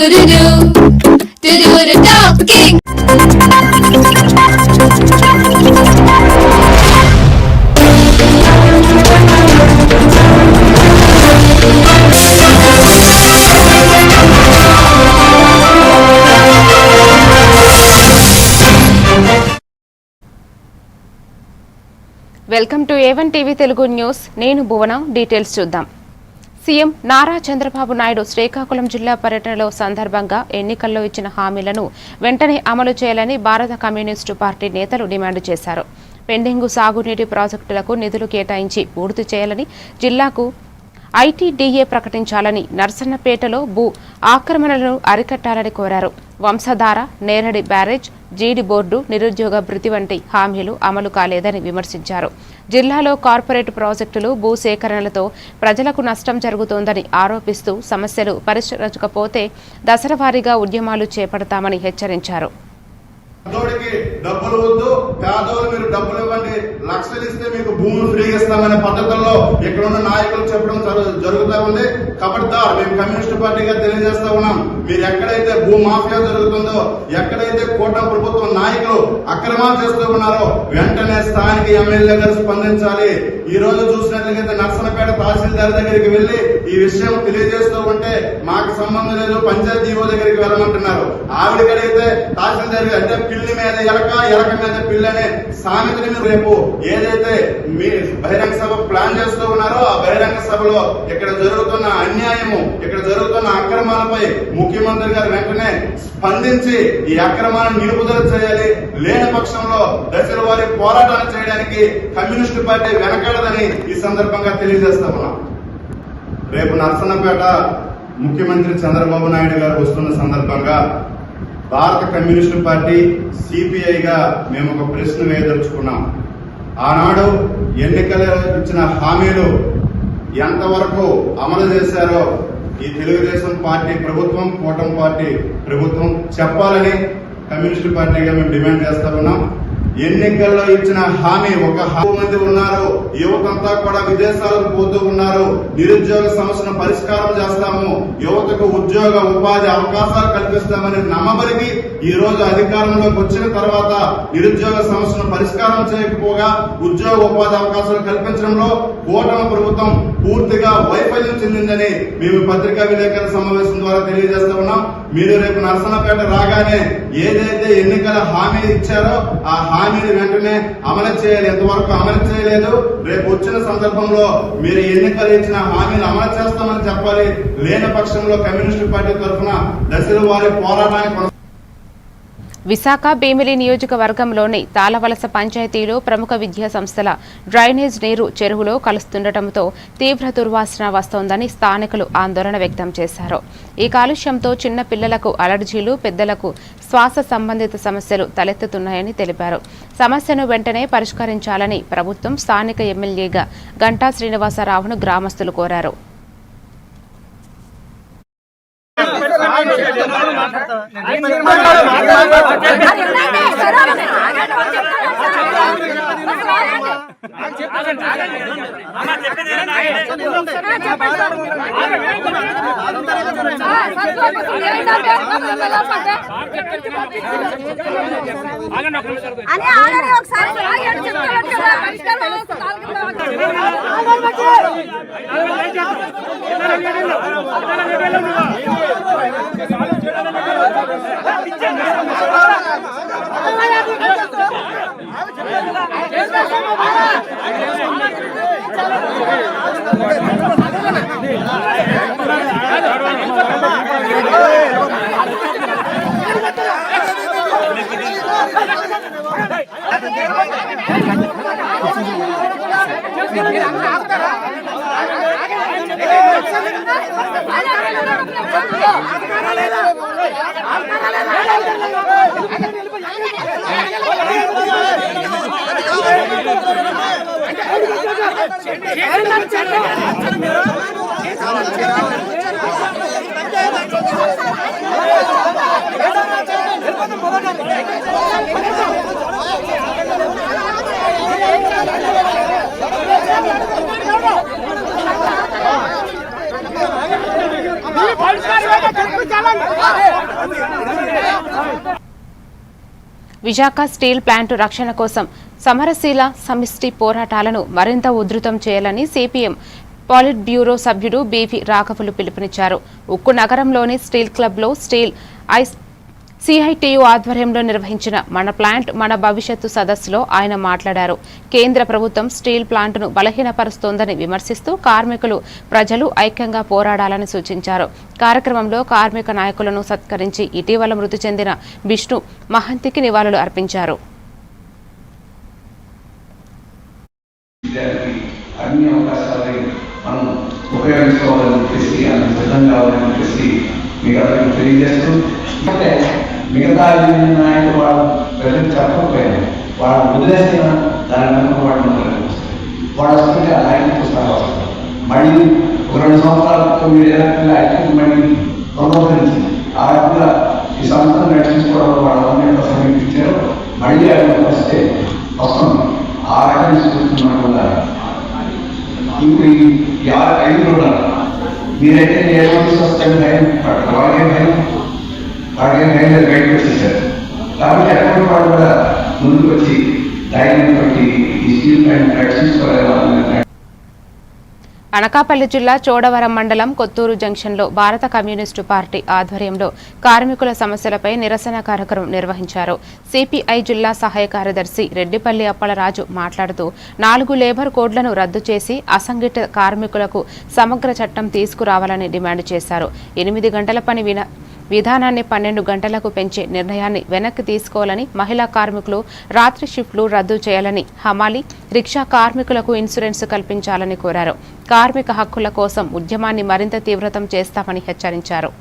Welcome to A1 TV Telugu news. నేను భువన. Details చూద్దాం. CM Nara Chandrababu Naidu Srikakulam జిల్లా పర్యటనలో సందర్భంగా ఎన్నికల్లో ఇచ్చిన హామీలను వెంటనే అమలు చేయాలని భారత కమ్యూనిస్టు పార్టీ నేతలు డిమాండ్ చేశారు. పెండింగు సాగునీటి ప్రాజెక్టులకు నిధులు కేటాయించి పూర్తి చేయాలని, జిల్లాకు ఐటీడీఏ ప్రకటించాలని, నర్సన్నపేటలో భూ ఆక్రమణలను అరికట్టాలని కోరారు. వంశధార, నేరడి బ్యారేజ్, జీడి బోర్డు, నిరుద్యోగ భృతి వంటి హామీలు అమలు కాలేదని విమర్శించారు. జిల్లాలో కార్పొరేట్ ప్రాజెక్టులు, భూసేకరణలతో ప్రజలకు నష్టం జరుగుతోందని ఆరోపిస్తూ సమస్యలు పరిష్కరించకపోతే దశలవారీగా ఉద్యమాలు చేపడతామని హెచ్చరించారు. డబ్బులు వద్దు, పేదోళ్ళు మీరు డబ్బులు ఇవ్వండి, లక్షలు ఇస్తే మీకు భూములు ఫ్రీగా ఇస్తామనే పద్ధతుల్లో ఇక్కడ ఉన్న నాయకులు చెప్పడం జరుగుతూ ఉంది. ఖబర్దార్, మేము కమ్యూనిస్ట్ పార్టీగా తెలియజేస్తా ఉన్నాం. మీరు ఎక్కడైతే భూ మాఫియా జరుగుతుందో, ఎక్కడైతే కూటమి ప్రభుత్వం నాయకులు అక్రమాలు చేస్తూ ఉన్నారో వెంటనే స్థానిక ఎమ్మెల్యే గారు స్పందించాలి. ఈ రోజు చూసినట్లయితే నర్సనపేట తహసీల్దార్ దగ్గరికి వెళ్లి ఈ విషయం తెలియజేస్తూ ఉంటే మాకు సంబంధం లేదు, పంచాయతీ ఈవో దగ్గరికి వెళ్ళమంటున్నారు. ఆవిడకడైతే తహసీల్దార్ అంటే పిల్లి మీద ఎలక, ఎలక మీద పిల్లి అనే సామెతని రేపు ఏదైతే మీ బహిరంగ సభ ప్లాన్ చేస్తూ ఉన్నారో ఆ బహిరంగ సభలో ఇక్కడ జరుగుతున్న అన్యాయము, ఇక్కడ జరుగుతున్న అక్రమాలపై ముఖ్యమంత్రి గారు వెంటనే స్పందించి ఈ అక్రమాలను నిలుపుదల చేయాలి. లేని పక్షంలో దశల వారి పోరాటాలు చేయడానికి కమ్యూనిస్టు పార్టీ వెనకాడదని ఈ సందర్భంగా తెలియజేస్తా ఉన్నాం. రేపు నర్సన్నపేట ముఖ్యమంత్రి చంద్రబాబు నాయుడు గారు వస్తున్న సందర్భంగా భారత కమ్యూనిస్టు పార్టీ సిపిఐగా మేము ఒక ప్రశ్న వేయదలుచుకున్నాం. ఆనాడు ఎన్నికల్లో ఇచ్చిన హామీలు ఎంతవరకు అమలు చేశారో ఈ తెలుగుదేశం పార్టీ ప్రభుత్వం, కూటమి పార్టీ ప్రభుత్వం చెప్పాలని కమ్యూనిస్టు పార్టీగా మేము డిమాండ్ చేస్తా ఉన్నాం. ఎన్నికల్లో ఇచ్చిన హామీ మంది ఉన్నారు, యువతంతా కూడా విదేశాలకు పోతూ ఉన్నారు. నిరుద్యోగ సమస్యను పరిష్కారం చేస్తాము, యువతకు ఉద్యోగ ఉపాధి అవకాశాలు కల్పిస్తామని నమ్మబలికి ఈ రోజు అధికారంలోకి వచ్చిన తర్వాత నిరుద్యోగ సమస్యను పరిష్కారం చేయకపోగా ఉద్యోగ ఉపాధి అవకాశాలు కల్పించడంలో కూటమి ప్రభుత్వం పూర్తిగా వైఫల్యం చెందిందని మేము పత్రికా విలేకరుల సమావేశం ద్వారా తెలియజేస్తా ఉన్నాం. మీరు రేపు నర్సన్నపేట రాగానే ఏదైతే ఎన్నికల హామీ ఇచ్చారో ఆ హామీని వెంటనే అమలు చేయాలి. ఎంతవరకు అమలు చేయలేదు, రేపు వచ్చిన సందర్భంలో మీరు ఎన్నికలు ఇచ్చిన హామీని అమలు చేస్తామని చెప్పాలి. లేని పక్షంలో కమ్యూనిస్టు పార్టీ తరఫున దశల వారి పోరాటాన్ని విశాఖ భీమిలి నియోజకవర్గంలోని తాళవలస పంచాయతీలో ప్రముఖ విద్యా సంస్థల డ్రైనేజ్ నీరు చెరువులో కలుస్తుండటంతో తీవ్ర దుర్వాసన వస్తోందని స్థానికులు ఆందోళన వ్యక్తం చేశారు. ఈ కాలుష్యంతో చిన్న పిల్లలకు అలర్జీలు, పెద్దలకు శ్వాస సంబంధిత సమస్యలు తలెత్తుతున్నాయని తెలిపారు. సమస్యను వెంటనే పరిష్కరించాలని ప్రభుత్వం, స్థానిక ఎమ్మెల్యేగా గంటా శ్రీనివాసరావును గ్రామస్తులు కోరారు. పరిష్కారం విశాఖ స్టీల్ ప్లాంటు రక్షణ కోసం సమరశీల సమిష్టి పోరాటాలను మరింత ఉధృతం చేయాలని సిపిఎం పాలిట్ బ్యూరో సభ్యుడు బీవీ రాఘవులు పిలుపునిచ్చారు. ఉక్కు నగరంలోని స్టీల్ క్లబ్లో స్టీల్ సిఐటియు ఆధ్వర్యంలో నిర్వహించిన మన ప్లాంట్ మన భవిష్యత్తు సదస్సులో ఆయన మాట్లాడారు. కేంద్ర ప్రభుత్వం స్టీల్ ప్లాంట్ను బలహీనపరుస్తోందని విమర్శిస్తూ కార్మికులు, ప్రజలు ఐక్యంగా పోరాడాలని సూచించారు. కార్యక్రమంలో కార్మిక నాయకులను సత్కరించి ఇటీవల మృతి చెందిన విష్ణు మహంతికి నివాళులు అర్పించారు. అన్ని అవకాశాలని మనం ఉపయోగించుకోవాలని చెప్పేసి అందుకు సిద్ధం కావాలని చెప్పేసి మీకు అందరికీ తెలియజేస్తూ, అంటే మిగతా నాయకులు వాళ్ళు ప్రజలు చెప్పకపోయారు, వాళ్ళు వదిలేసిన దాని వెనుక వాళ్ళు వస్తుంటే ఆ నాయకులు పుస్తకాలు వస్తారు. మళ్ళీ ఒక 2 సంవత్సరాలతో మీరు ఏదైనా ఐక్యత మళ్ళీ పునరుద్ధరించి ఆ రకంగా ఈ సంస్థను నడిపించుకోవడంలో వాళ్ళందరూ సమీపించారు. మళ్ళీ అది వస్తే వస్తుంది. ఆ రకంగా చూస్తున్నాం వల్ల ఇప్పుడు ఈ 5 ఉన్నారు. మీరైతే ఏ వస్తాయి వాళ్ళకే బయటకు వచ్చేసారు. కాబట్టి అటువంటి వాళ్ళు కూడా ముందుకు వచ్చి ధైర్యం బట్టి ఈ స్టీల్ ప్లాంట్ రక్షించుకోవాలి. అనకాపల్లి జిల్లా చోడవరం మండలం కొత్తూరు జంక్షన్లో భారత కమ్యూనిస్టు పార్టీ ఆధ్వర్యంలో కార్మికుల సమస్యలపై నిరసన కార్యక్రమం నిర్వహించారు. సిపిఐ జిల్లా సహాయ కార్యదర్శి రెడ్డిపల్లి అప్పలరాజు మాట్లాడుతూ 4 లేబర్ కోడ్లను రద్దు చేసి అసంఘటిత కార్మికులకు సమగ్ర చట్టం తీసుకురావాలని డిమాండ్ చేశారు. 8 గంటల పని విధానాన్ని 12 గంటలకు పెంచే నిర్ణయాన్ని వెనక్కి తీసుకోవాలని, మహిళా కార్మికులు రాత్రి షిఫ్ట్లు రద్దు చేయాలని, హమాలీ, రిక్షా కార్మికులకు ఇన్సూరెన్స్ కల్పించాలని కోరారు. కార్మిక హక్కుల కోసం ఉద్యమాన్ని మరింత తీవ్రతం చేస్తామని హెచ్చరించారు.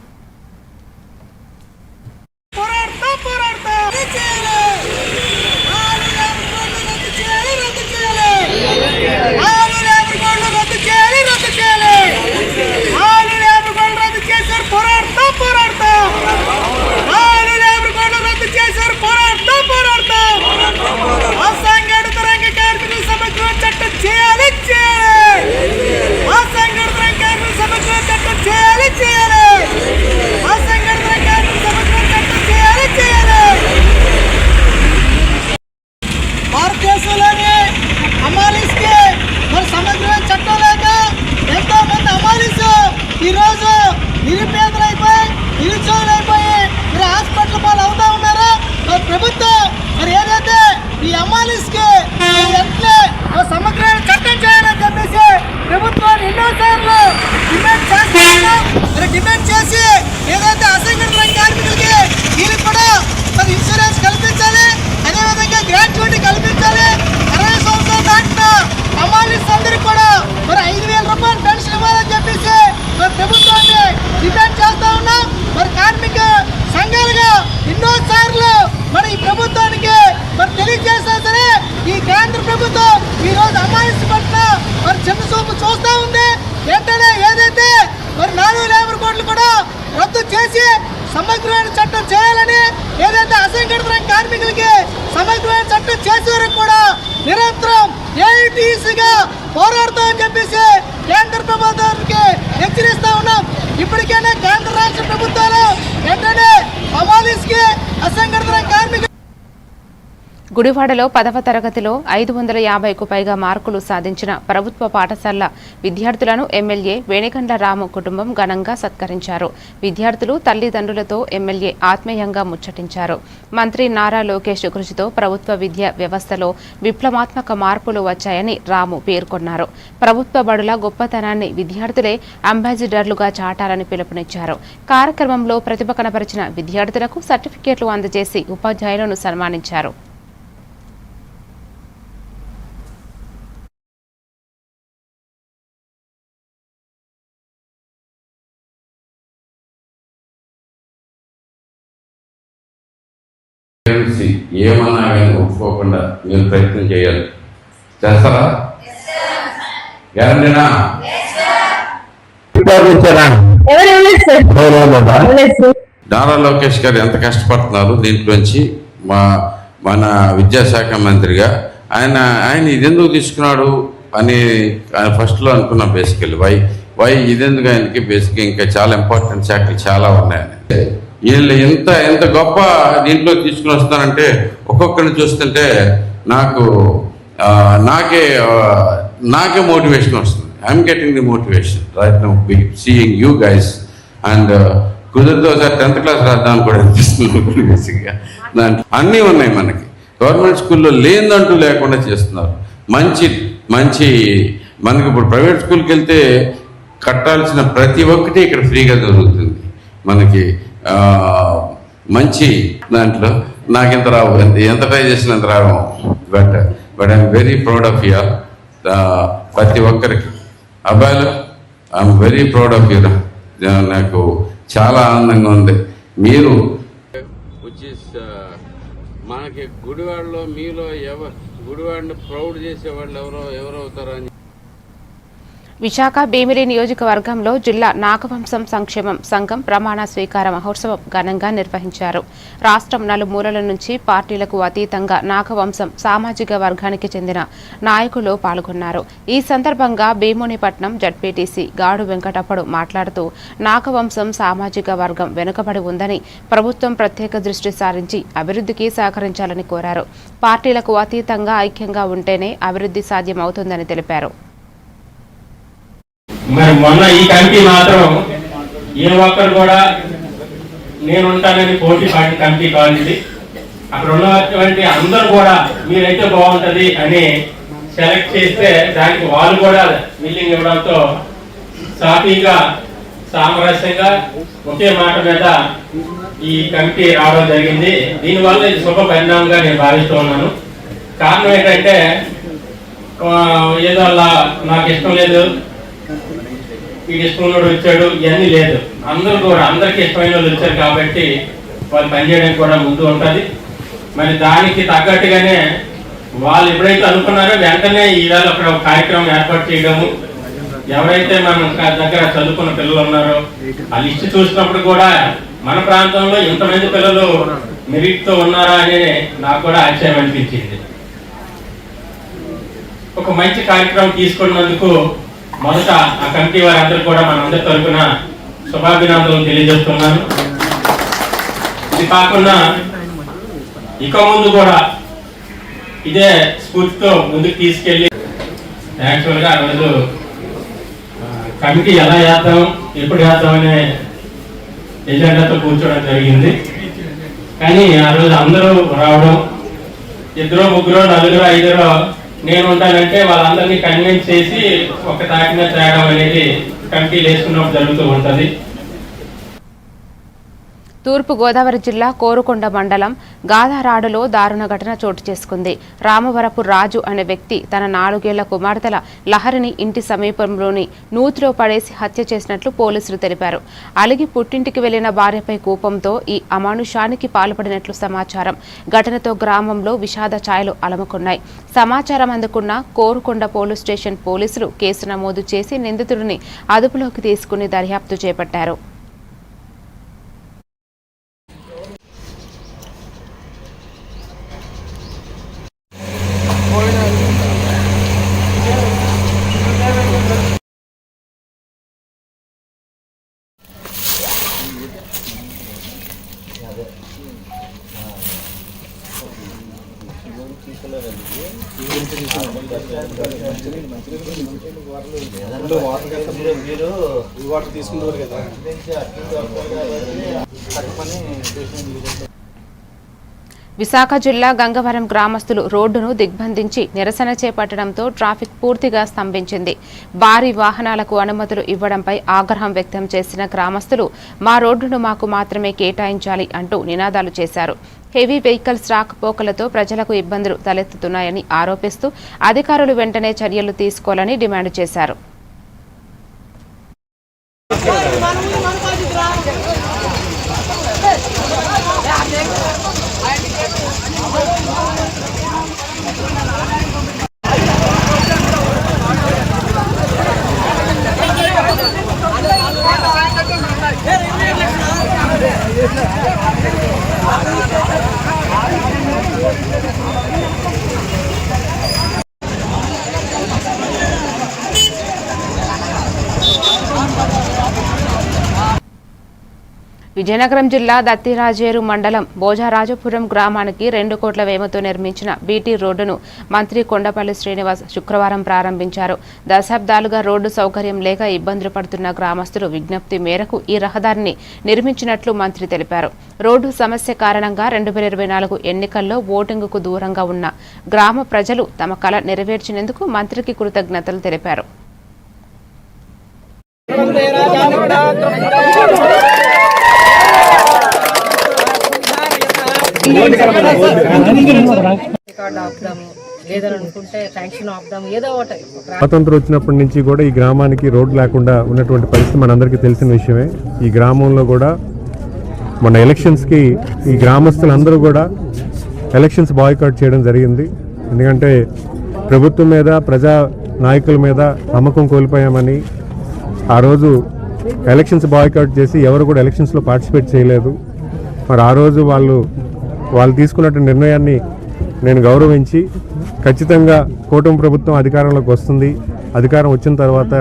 డిమాండ్ చేసి ఏదైతే అసంఘటిత రంగ కార్మికులకి వీళ్ళకి కూడా మరి ఇన్సూరెన్స్ కల్పించాలి, అదేవిధంగా గ్రాట్యుటీ కల్పించాలి. 60 సంవత్సరాలు దాటిన అమాలీస్ అందరికి కూడా మరి 5,000 రూపాయలు పెన్షన్ ఇవ్వాలని చెప్పేసి మరి ప్రభుత్వాన్ని డిమాండ్ చేస్తా ఉన్నాం. మరి కార్మిక సంఘాలుగా ఎన్నోసార్లు మరి ఈ ప్రభుత్వానికి మరి తెలియజేసినా సరే ఈ కేంద్ర ప్రభుత్వం ఈ రోజు అమాలీస్ పట్ల మరి చిన్న చూపు చూస్తూ ఉంది. వెంటనే ఏదైతే మరి 4 లేబర్ కోడ్లు కూడా రద్దు చేసి సమగ్రమైన చట్టం చేయాలని, ఏదైతే అసంఘటిత రంగ కార్మికులకి సమగ్రమైన చట్టం చేసే వరకు కూడా నిరంతరం ఏఐటీసీగా పోరాడుతామని చెప్పేసి కేంద్ర ప్రభుత్వానికి హెచ్చరిస్తా ఉన్నాం. ఇప్పటికైనా కేంద్ర రాష్ట్ర ప్రభుత్వాలు వెంటనే అమాలీస్కి అసంఘటిత రంగ కార్మికులు. గుడివాడలో 10వ తరగతిలో 550కు పైగా మార్కులు సాధించిన ప్రభుత్వ పాఠశాల విద్యార్థులను ఎమ్మెల్యే వేణిగండ్ల రాము కుటుంబం ఘనంగా సత్కరించారు. విద్యార్థులు తల్లిదండ్రులతో ఎమ్మెల్యే ఆత్మీయంగా ముచ్చటించారు. మంత్రి నారా లోకేష్ కృషితో ప్రభుత్వ విద్యా వ్యవస్థలో విప్లవాత్మక మార్పులు వచ్చాయని రాము పేర్కొన్నారు. ప్రభుత్వ బడుల గొప్పతనాన్ని విద్యార్థులే అంబాసిడర్లుగా చాటాలని పిలుపునిచ్చారు. కార్యక్రమంలో ప్రతిభ కనపరిచిన విద్యార్థులకు సర్టిఫికేట్లు అందజేసి ఉపాధ్యాయులను సన్మానించారు. ఏమన్నా కానీ ఒప్పుకోకుండా మీరు ప్రయత్నం చేయాలి. చేస్తారా? గ్యారంటీనా? నారా లోకేష్ గారు ఎంత కష్టపడుతున్నారు దీంట్లోంచి. మన విద్యాశాఖ మంత్రిగా ఆయన ఇదెందుకు తీసుకున్నాడు అని ఫస్ట్లో అనుకున్నాం. బేసికల్లీ వై ఇదెందుకు ఆయనకి బేసిక్గా ఇంకా చాలా ఇంపార్టెంట్ శాఖలు చాలా ఉన్నాయని. వీళ్ళు ఎంత గొప్ప దీంట్లో తీసుకుని వస్తారంటే ఒక్కొక్కరిని చూస్తుంటే నాకే మోటివేషన్ వస్తుంది. I'm getting the motivation right now seeing you guys. And కుదిరితే ఒకసారి 10th క్లాస్ రాద్దామని కూడా అనిపిస్తుంది బేసిక్గా. దాంట్లో అన్నీ ఉన్నాయి మనకి. గవర్నమెంట్ స్కూల్లో లేదంటూ లేకుండా చేస్తున్నారు. మంచి మనకి ఇప్పుడు ప్రైవేట్ స్కూల్కి వెళ్తే కట్టాల్సిన ప్రతి ఒక్కటి ఇక్కడ ఫ్రీగా జరుగుతుంది మనకి. మంచి దాంట్లో నాకు ఎంత రావు, ఎంత ట్రై చేసినంత రావు. But I'm very proud of you. ప్రతి ఒక్కరికి అబ్బాయిలు I'm very proud of you. నాకు చాలా ఆనందంగా ఉంది. మీరు మనకి గుడివాడలో మీలో గుడివాడిని ప్రౌడ్ చేసేవాళ్ళు ఎవరవుతారో అని. విశాఖ భీమిలి నియోజకవర్గంలో జిల్లా నాగవంశం సంక్షేమం సంఘం ప్రమాణ స్వీకార మహోత్సవం ఘనంగా నిర్వహించారు. రాష్ట్రం నలుమూలల నుంచి పార్టీలకు అతీతంగా నాగవంశం సామాజిక వర్గానికి చెందిన నాయకులు పాల్గొన్నారు. ఈ సందర్భంగా భీమునిపట్నం జడ్పీటీసీ గాడు వెంకటప్పడు మాట్లాడుతూ నాగవంశం సామాజిక వర్గం వెనుకబడి ఉందని, ప్రభుత్వం ప్రత్యేక దృష్టి సారించి అభివృద్ధికి సహకరించాలని కోరారు. పార్టీలకు అతీతంగా ఐక్యంగా ఉంటేనే అభివృద్ధి సాధ్యమవుతుందని తెలిపారు. మరి మొన్న ఈ కమిటీ మాత్రం ఏ ఒక్కరు కూడా నేను ఉంటానని పోటీ పార్టీ కమిటీ కావాలి. అక్కడ ఉన్నటువంటి అందరూ కూడా మీరైతే బాగుంటది అని సెలెక్ట్ చేస్తే దానికి వాళ్ళు కూడా మిల్లింగ్ ఇవ్వడంతో సాఫీగా సామరస్యంగా ఒకే మాట మీద ఈ కమిటీ రావడం జరిగింది. దీనివల్ల ఇది శుభ పరిణామంగా నేను భావిస్తూ ఉన్నాను. కారణం ఏంటంటే ఏదో నాకు ఇష్టం లేదు, వీడి ఇష్టం వచ్చాడు, ఇవన్నీ లేదు. అందరూ కూడా అందరికీ ఇష్టమైన వాళ్ళు వచ్చారు కాబట్టి వాళ్ళు పనిచేయడానికి కూడా ముందు ఉంటుంది. మరి దానికి తగ్గట్టుగానే వాళ్ళు ఎప్పుడైతే అనుకున్నారో వెంటనే ఈవేళ అక్కడ ఒక కార్యక్రమం ఏర్పాటు చేయడము. ఎవరైతే మనం దగ్గర చదువుకున్న పిల్లలు ఉన్నారో ఆ లిస్ట్ చూసినప్పుడు కూడా మన ప్రాంతంలో ఇంతమంది పిల్లలు మెరిట్తో ఉన్నారా అని నాకు కూడా ఆశ్చర్యం అనిపించింది. ఒక మంచి కార్యక్రమం తీసుకున్నందుకు మొదట ఆ కమిటీ వారందరూ కూడా మనందరి తరఫున శుభాభినందనలు తెలియజేస్తున్నాను. ఇది కాకుండా ఇక ముందు కూడా ఇదే స్ఫూర్తితో ముందుకు తీసుకెళ్ళి యాక్చువల్గా ఆ రోజు కమిటీ ఎలా చేద్దాం, ఎప్పుడు చేద్దాం అనే ఎజెండాతో కూర్చోవడం జరిగింది. కానీ ఆ రోజు అందరూ రావడం, 2, 3, 4, 5 నేను ఉంటానంటే వాళ్ళందరినీ కన్విన్స్ చేసి ఒక తాటిన తేడం అనేది కమిటీలు వేసుకున్నప్పుడు జరుగుతూ ఉంటుంది. తూర్పు గోదావరి జిల్లా కోరుకొండ మండలం గాదారాడులో దారుణ ఘటన చోటు చేసుకుంది. రామవరపు రాజు అనే వ్యక్తి తన 4 ఏళ్ల కుమార్తెల లహరిని ఇంటి సమీపంలోని నూతిలో పడేసి హత్య చేసినట్లు పోలీసులు తెలిపారు. అలిగి పుట్టింటికి వెళ్లిన భార్యపై కోపంతో ఈ అమానుషానికి పాల్పడినట్లు సమాచారం. ఘటనతో గ్రామంలో విషాద ఛాయలు అలముకున్నాయి. సమాచారం అందుకున్న కోరుకొండ పోలీస్ స్టేషన్ పోలీసులు కేసు నమోదు చేసి నిందితుడిని అదుపులోకి తీసుకుని దర్యాప్తు చేపట్టారు. విశాఖ జిల్లా గంగవరం గ్రామస్తులు రోడ్డును దిగ్బంధించి నిరసన చేపట్టడంతో ట్రాఫిక్ పూర్తిగా స్తంభించింది. భారీ వాహనాలకు అనుమతులు ఇవ్వడంపై ఆగ్రహం వ్యక్తం చేసిన గ్రామస్తులు మా రోడ్డును మాకు మాత్రమే కేటాయించాలి అంటూ నినాదాలు చేశారు. హెవీ వెహికల్స్ రాకపోకలతో ప్రజలకు ఇబ్బందులు తలెత్తుతున్నాయని ఆరోపిస్తూ అధికారులు వెంటనే చర్యలు తీసుకోవాలని డిమాండ్ చేశారు. విజయనగరం జిల్లా దత్తిరాజేరు మండలం భోజరాజపురం గ్రామానికి 2 కోట్ల వ్యయంతో నిర్మించిన బీటీ రోడ్డును మంత్రి కొండపల్లి శ్రీనివాస్ శుక్రవారం ప్రారంభించారు. దశాబ్దాలుగా రోడ్డు సౌకర్యం లేక ఇబ్బందులు పడుతున్న గ్రామస్తులు విజ్ఞప్తి మేరకు ఈ రహదారిని నిర్మించినట్లు మంత్రి తెలిపారు. రోడ్డు సమస్య కారణంగా 2024 ఎన్నికల్లో ఓటింగుకు దూరంగా ఉన్న గ్రామ ప్రజలు తమ కల నెరవేర్చినందుకు మంత్రికి కృతజ్ఞతలు తెలిపారు. స్వాతంత్రం వచ్చినప్పటి నుంచి కూడా ఈ గ్రామానికి రోడ్డు లేకుండా ఉన్నటువంటి పరిస్థితి మనందరికీ తెలిసిన విషయమే. ఈ గ్రామంలో కూడా మన ఎలక్షన్స్కి ఈ గ్రామస్తులందరూ కూడా ఎలక్షన్స్ బాయ్కాట్ చేయడం జరిగింది. ఎందుకంటే ప్రభుత్వం మీద ప్రజా నాయకుల మీద నమ్మకం కోల్పోయామని ఆ రోజు ఎలక్షన్స్ బాయ్కాట్ చేసి ఎవరు కూడా ఎలక్షన్స్లో పార్టిసిపేట్ చేయలేదు. మరి ఆ రోజు వాళ్ళు తీసుకున్నటువంటి నిర్ణయాన్ని నేను గౌరవించి ఖచ్చితంగా కూటమి ప్రభుత్వం అధికారంలోకి వస్తుంది, అధికారం వచ్చిన తర్వాత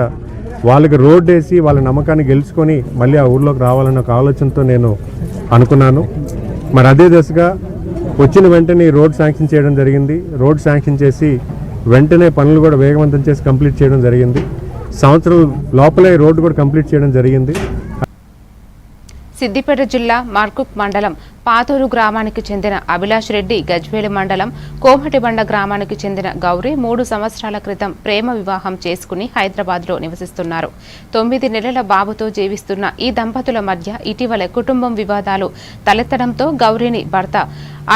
వాళ్ళకి రోడ్డు వేసి వాళ్ళ నమ్మకాన్ని గెలుచుకొని మళ్ళీ ఆ ఊర్లోకి రావాలన్న ఒక ఆలోచనతో నేను అనుకున్నాను. మరి అదే దశగా వచ్చిన వెంటనే రోడ్ శాంక్షన్ చేయడం జరిగింది. రోడ్ శాంక్షన్ చేసి వెంటనే పనులు కూడా వేగవంతం చేసి కంప్లీట్ చేయడం జరిగింది. సంవత్సరం లోపలే రోడ్డు కూడా కంప్లీట్ చేయడం జరిగింది. సిద్దిపేట జిల్లా మార్కుక్ మండలం పాతూరు గ్రామానికి చెందిన అభిలాష్ రెడ్డి, గజ్వేలు మండలం కోమటిబండ గ్రామానికి చెందిన గౌరీ 3 సంవత్సరాల క్రితం ప్రేమ వివాహం చేసుకుని హైదరాబాద్లో నివసిస్తున్నారు. 9 నెలల బాబుతో జీవిస్తున్న ఈ దంపతుల మధ్య ఇటీవల కుటుంబం వివాదాలు తలెత్తడంతో గౌరీని భర్త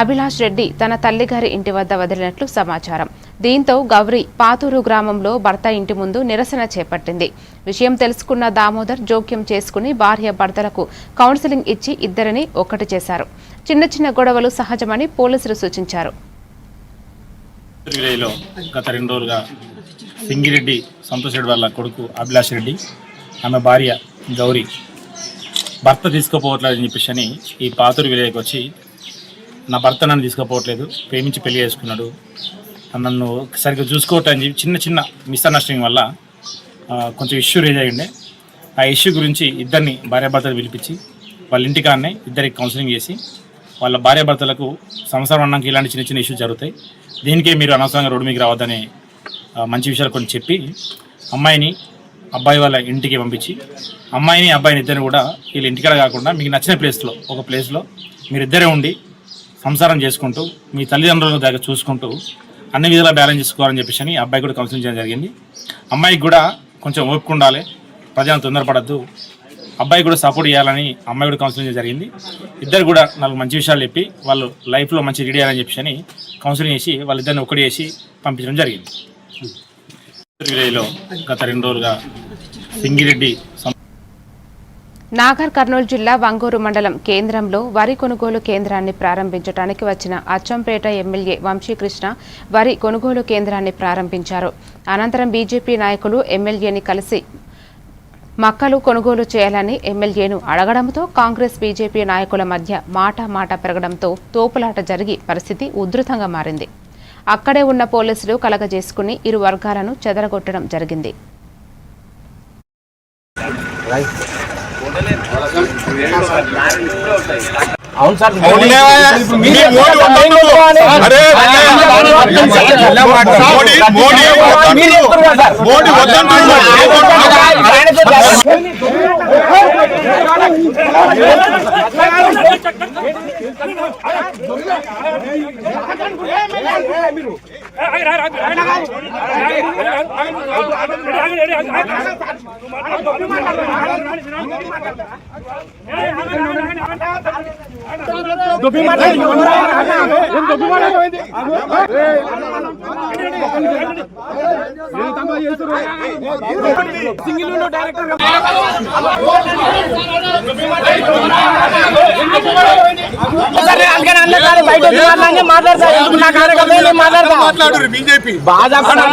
అభిలాష్ రెడ్డి తన తల్లిగారి ఇంటి వద్ద వదిలినట్లు సమాచారం. దీంతో గౌరీ పాతూరు గ్రామంలో భర్త ఇంటి ముందు నిరసన చేపట్టింది. విషయం తెలుసుకున్న దామోదర్ జోక్యం చేసుకుని భార్య భర్తలకు కౌన్సిలింగ్ ఇచ్చి ఇద్దరిని ఒక్కటి చేశారు. చిన్న చిన్న గొడవలు సహజమని పోలీసులు సూచించారు. గత 2 రోజులుగా సింగిరెడ్డి సంతోష్ రెడ్డి వాళ్ళ కొడుకు అభిలాష్ రెడ్డి, ఆమె భార్య గౌరీ భర్త తీసుకుపోవట్లేదని చెప్పేసి ఈ పాతూరు విలేజ్కి వచ్చి నా భర్త నన్ను తీసుకుపోవట్లేదు, ప్రేమించి పెళ్లి చేసుకున్నాడు, నన్ను సరిగ్గా చూసుకోవట్లేదని చెప్పి చిన్న చిన్న మిస్అండర్స్టాండింగ్ వల్ల కొంచెం ఇష్యూ రేజ్ అయ్యిండే. ఆ ఇష్యూ గురించి ఇద్దరిని భార్యాభర్తలు పిలిపించి వాళ్ళ ఇంటికాడనే ఇద్దరికి కౌన్సిలింగ్ చేసి వాళ్ళ భార్యాభర్తలకు సంసారం అన్నాక ఇలాంటి చిన్న చిన్న ఇష్యూస్ జరుగుతాయి, దీనికే మీరు అనవసరంగా రోడ్డు మీకు రావద్దని మంచి విషయాలు కొన్ని చెప్పి అమ్మాయిని అబ్బాయి వాళ్ళ ఇంటికి పంపించి అమ్మాయిని అబ్బాయిని ఇద్దరిని కూడా వీళ్ళ ఇంటికాడ కాకుండా మీకు నచ్చిన ప్లేస్లో ఒక ప్లేస్లో మీరిద్దరే ఉండి సంసారం చేసుకుంటూ మీ తల్లిదండ్రుల దగ్గర చూసుకుంటూ అన్ని విధాలా బ్యాలెన్స్ చేసుకోవాలని చెప్పేసి అబ్బాయి కూడా కౌన్సిలింగ్ చేయడం జరిగింది. అమ్మాయికి కూడా కొంచెం ఓపిక ఉండాలి, ప్రజలను తొందరపడద్దు, అబ్బాయి కూడా సపోర్ట్ చేయాలని అమ్మాయి కూడా కౌన్సిలింగ్ చేయడం జరిగింది. ఇద్దరు కూడా 4 మంచి విషయాలు చెప్పి వాళ్ళు లైఫ్లో మంచి రెడీ అయ్యాలని చెప్పేసి కౌన్సిలింగ్ చేసి వాళ్ళిద్దరిని ఒకటి చేసి పంపించడం జరిగింది. విలేజ్లో గత 2 రోజులుగా సింగిరెడ్డి నాగర్ కర్నూలు జిల్లా వంగూరు మండలం కేంద్రంలో వరి కొనుగోలు కేంద్రాన్ని ప్రారంభించడానికి వచ్చిన అచ్చంపేట ఎమ్మెల్యే వంశీకృష్ణ వరి కొనుగోలు కేంద్రాన్ని ప్రారంభించారు. అనంతరం బీజేపీ నాయకులు ఎమ్మెల్యేని కలిసి మక్కలు కొనుగోలు చేయాలని ఎమ్మెల్యేను అడగడంతో కాంగ్రెస్ బీజేపీ నాయకుల మధ్య మాట పెరగడంతో తోపులాట జరిగి పరిస్థితి ఉధృతంగా మారింది. అక్కడే ఉన్న పోలీసులు కలగజేసుకుని ఇరు వర్గాలను చెదరగొట్టడం జరిగింది. అవును సార్ మాట్లాడు బీజేపీ మాట్లాడు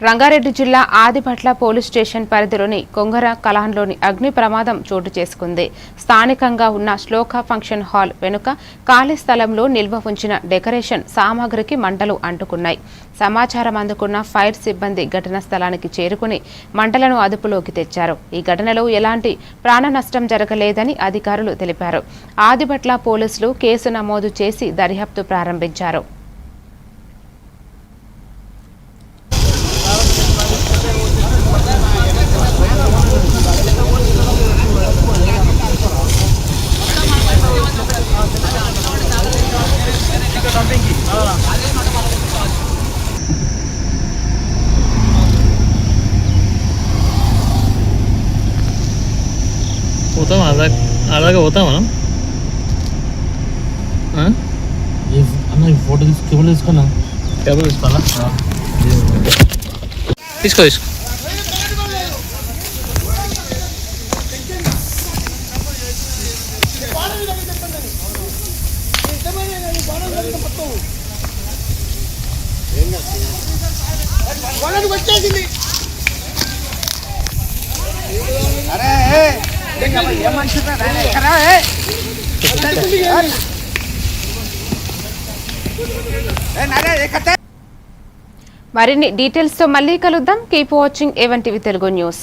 రంగారెడ్డి జిల్లా ఆదిపట్ల పోలీస్ స్టేషన్ పరిధిలోని కొంగర కలాన్లోని అగ్ని ప్రమాదం చోటు చేసుకుంది. స్థానికంగా ఉన్న శ్లోక ఫంక్షన్ హాల్ వెనుక ఖాళీ స్థలంలో నిల్వ ఉంచిన డెకరేషన్ సామాగ్రికి మంటలు అంటుకున్నాయి. సమాచారం అందుకున్న ఫైర్ సిబ్బంది ఘటనా స్థలానికి చేరుకుని మంటలను అదుపులోకి తెచ్చారు. ఈ ఘటనలో ఎలాంటి ప్రాణ నష్టం జరగలేదని అధికారులు తెలిపారు. ఆదిపట్ల పోలీసులు కేసు నమోదు చేసి దర్యాప్తు ప్రారంభించారు. పోతాం అలాగే పోతాం మనం అన్న ఈ ఫోటో కేబుల్ తీసుకున్నా కేబుల్ తీసుకోవాలా తీసుకో మరిన్ని డీటెయిల్స్ తో మళ్ళీ కలుద్దాం. Keep watching A1 TV Telugu news.